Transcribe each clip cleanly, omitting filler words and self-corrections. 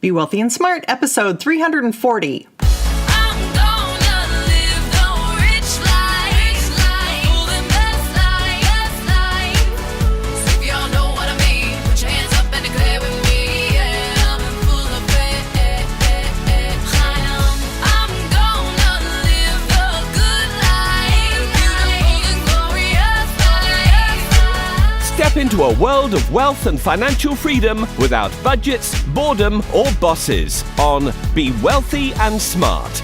Be Wealthy and Smart, episode 340. Step into a world of wealth and financial freedom without budgets, boredom, or bosses on Be Wealthy and Smart.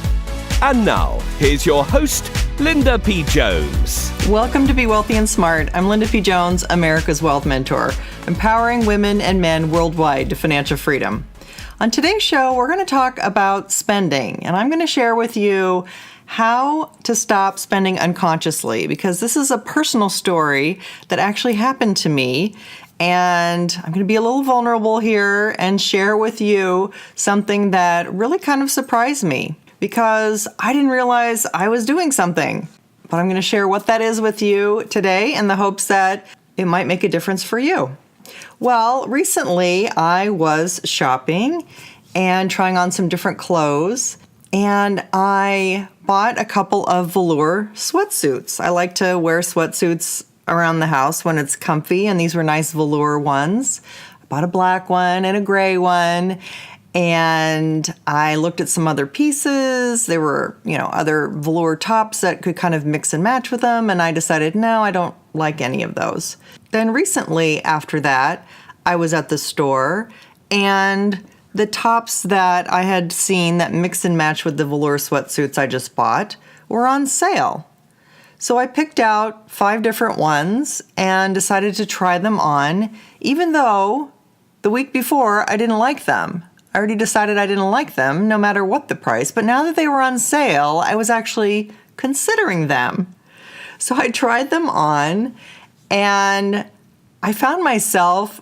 And now, here's your host, Linda P. Jones. Welcome to Be Wealthy and Smart. I'm Linda P. Jones, America's Wealth Mentor, empowering women and men worldwide to financial freedom. On today's show, we're going to talk about spending, and I'm going to share with you how to stop spending unconsciously, because this is a personal story that actually happened to me, and I'm going to be a little vulnerable here and share with you something that really kind of surprised me, because I didn't realize I was doing something. But I'm going to share what that is with you today in the hopes that it might make a difference for you. Well, recently I was shopping and trying on some different clothes, and I bought a couple of velour sweatsuits. I like to wear sweatsuits around the house when it's comfy, and these were nice velour ones. I bought a black one and a gray one, and I looked at some other pieces. There were, other velour tops that could kind of mix and match with them, and I decided, no, I don't like any of those. Then recently after that, I was at the store, and the tops that I had seen that mix and match with the velour sweatsuits I just bought were on sale. So I picked out 5 different ones and decided to try them on, even though the week before I didn't like them. I already decided I didn't like them no matter what the price, but now that they were on sale, I was actually considering them. So I tried them on, and I found myself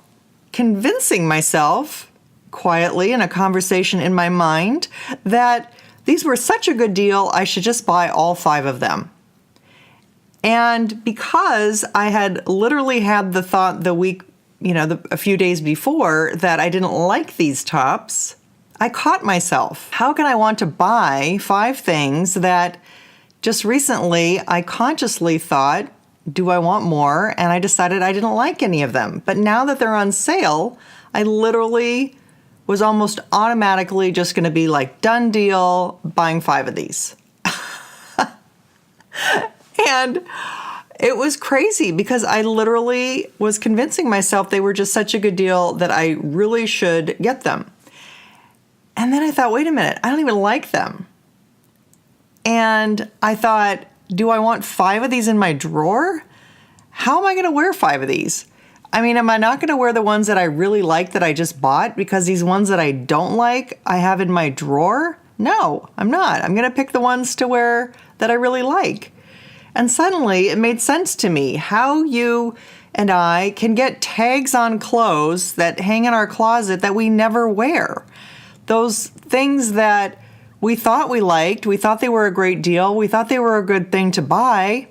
convincing myself quietly in a conversation in my mind that these were such a good deal, I should just buy all 5 of them. And because I had literally had the thought the week, a few days before that I didn't like these tops, I caught myself. How can I want to buy 5 things that just recently I consciously thought, do I want more? And I decided I didn't like any of them. But now that they're on sale, I literally was almost automatically just going to be like, done deal, buying 5 of these. And it was crazy because I literally was convincing myself they were just such a good deal that I really should get them. And then I thought, wait a minute, I don't even like them. And I thought, do I want 5 of these in my drawer? How am I going to wear 5 of these? I mean, am I not going to wear the ones that I really like that I just bought because these ones that I don't like I have in my drawer? No, I'm not. I'm going to pick the ones to wear that I really like. And suddenly it made sense to me how you and I can get tags on clothes that hang in our closet that we never wear. Those things that we thought we liked, we thought they were a great deal, we thought they were a good thing to buy,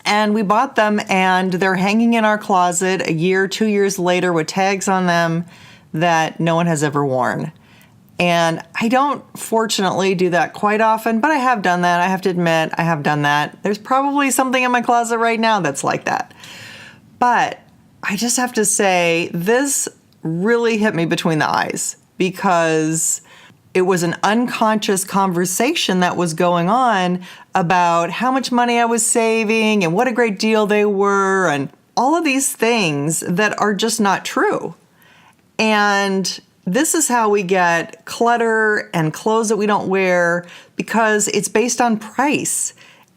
and we bought them, and they're hanging in our closet a year, 2 years later with tags on them that no one has ever worn. And I don't, fortunately, do that quite often, but I have done that. I have to admit, I have done that. There's probably something in my closet right now that's like that. But I just have to say, this really hit me between the eyes because it was an unconscious conversation that was going on about how much money I was saving and what a great deal they were and all of these things that are just not true. And this is how we get clutter and clothes that we don't wear because it's based on price.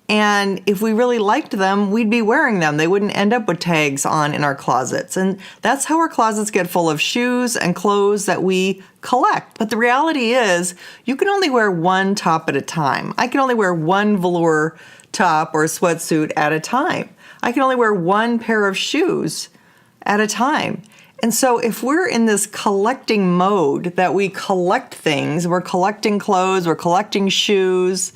And if we really liked them, we'd be wearing them. They wouldn't end up with tags on in our closets. And that's how our closets get full of shoes and clothes that we collect. But the reality is, you can only wear one top at a time. I can only wear one velour top or sweatsuit at a time. I can only wear one pair of shoes at a time. And so if we're in this collecting mode that we collect things, we're collecting clothes, we're collecting shoes,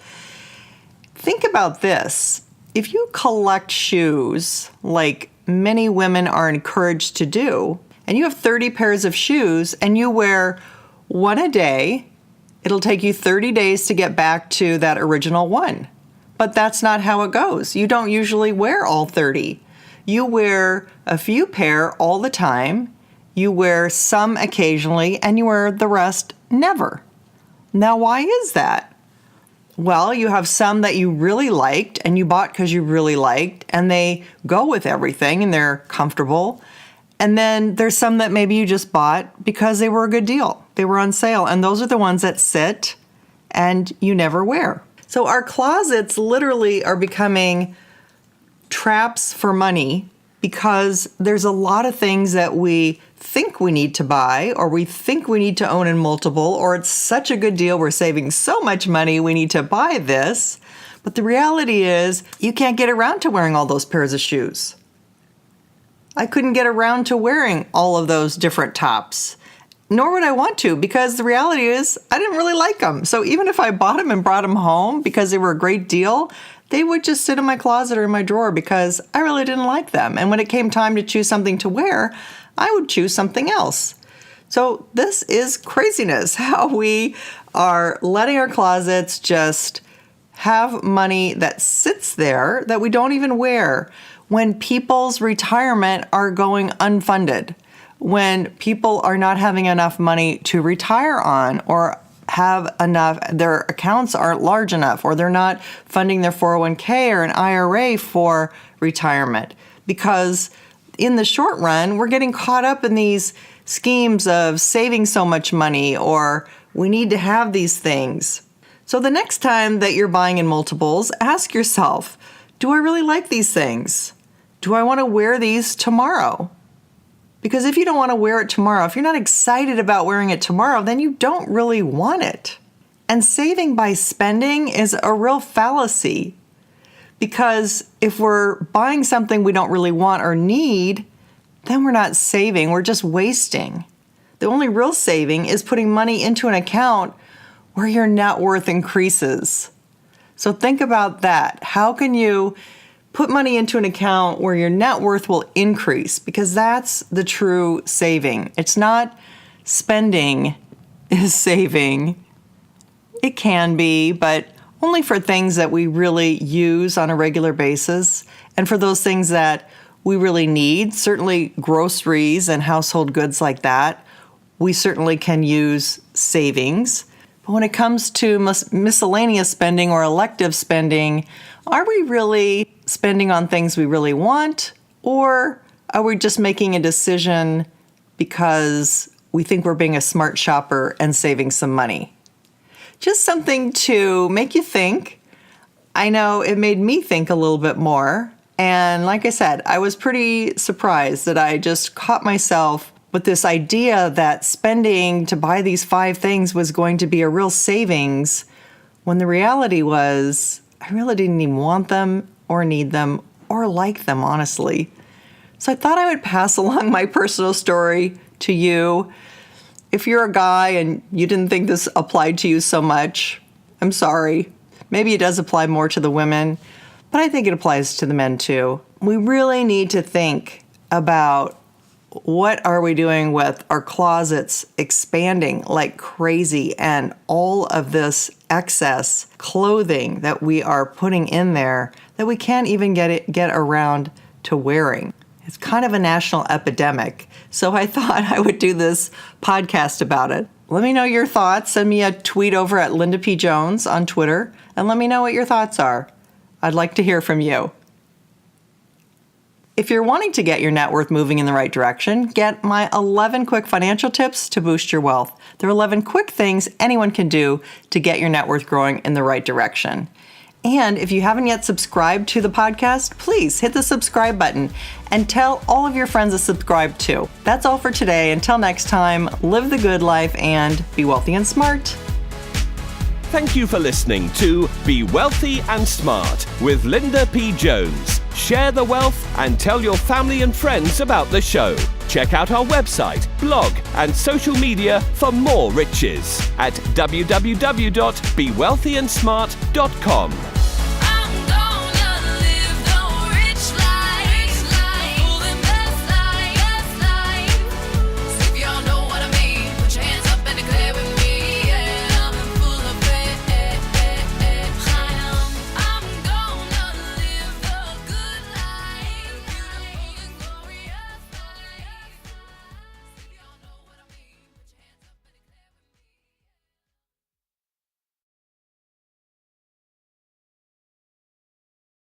think about this. If you collect shoes, like many women are encouraged to do, and you have 30 pairs of shoes and you wear one a day. It'll take you 30 days to get back to that original one. But that's not how it goes. You don't usually wear all 30. You wear a few pair all the time. You wear some occasionally, and you wear the rest never. Now, why is that? Well, you have some that you really liked and you bought because you really liked, and they go with everything and they're comfortable. And then there's some that maybe you just bought because they were a good deal. They were on sale. And those are the ones that sit and you never wear. So our closets literally are becoming traps for money because there's a lot of things that we think we need to buy, or we think we need to own in multiple, or it's such a good deal, we're saving so much money, we need to buy this. But the reality is you can't get around to wearing all those pairs of shoes. I couldn't get around to wearing all of those different tops, nor would I want to, because the reality is I didn't really like them. So even if I bought them and brought them home because they were a great deal, they would just sit in my closet or in my drawer because I really didn't like them. And when it came time to choose something to wear, I would choose something else. So this is craziness, how we are letting our closets just have money that sits there that we don't even wear. When people's retirement are going unfunded, when people are not having enough money to retire on, or have enough, their accounts aren't large enough, or they're not funding their 401k or an IRA for retirement. Because in the short run, we're getting caught up in these schemes of saving so much money, or we need to have these things. So the next time that you're buying in multiples, ask yourself, do I really like these things? Do I want to wear these tomorrow? Because if you don't want to wear it tomorrow, if you're not excited about wearing it tomorrow, then you don't really want it. And saving by spending is a real fallacy. Because if we're buying something we don't really want or need, then we're not saving, we're just wasting. The only real saving is putting money into an account where your net worth increases. So think about that. How can you put money into an account where your net worth will increase? Because that's the true saving. It's not spending is saving. It can be, but only for things that we really use on a regular basis. And for those things that we really need, certainly groceries and household goods like that, we certainly can use savings. But when it comes to miscellaneous spending or elective spending, are we really spending on things we really want, or are we just making a decision because we think we're being a smart shopper and saving some money? Just something to make you think. I know it made me think a little bit more. And like I said, I was pretty surprised that I just caught myself with this idea that spending to buy these 5 things was going to be a real savings, when the reality was I really didn't even want them or need them or like them, honestly. So I thought I would pass along my personal story to you. If you're a guy and you didn't think this applied to you so much, I'm sorry. Maybe it does apply more to the women, but I think it applies to the men too. We really need to think about what are we doing with our closets expanding like crazy, and all of this excess clothing that we are putting in there that we can't even get around to wearing. It's kind of a national epidemic. So I thought I would do this podcast about it. Let me know your thoughts. Send me a tweet over at Linda P. Jones on Twitter, and let me know what your thoughts are. I'd like to hear from you. If you're wanting to get your net worth moving in the right direction, get my 11 quick financial tips to boost your wealth. There are 11 quick things anyone can do to get your net worth growing in the right direction. And if you haven't yet subscribed to the podcast, please hit the subscribe button and tell all of your friends to subscribe too. That's all for today. Until next time, live the good life and be wealthy and smart. Thank you for listening to Be Wealthy and Smart with Linda P. Jones. Share the wealth and tell your family and friends about the show. Check out our website, blog, and social media for more riches at www.bewealthyandsmart.com.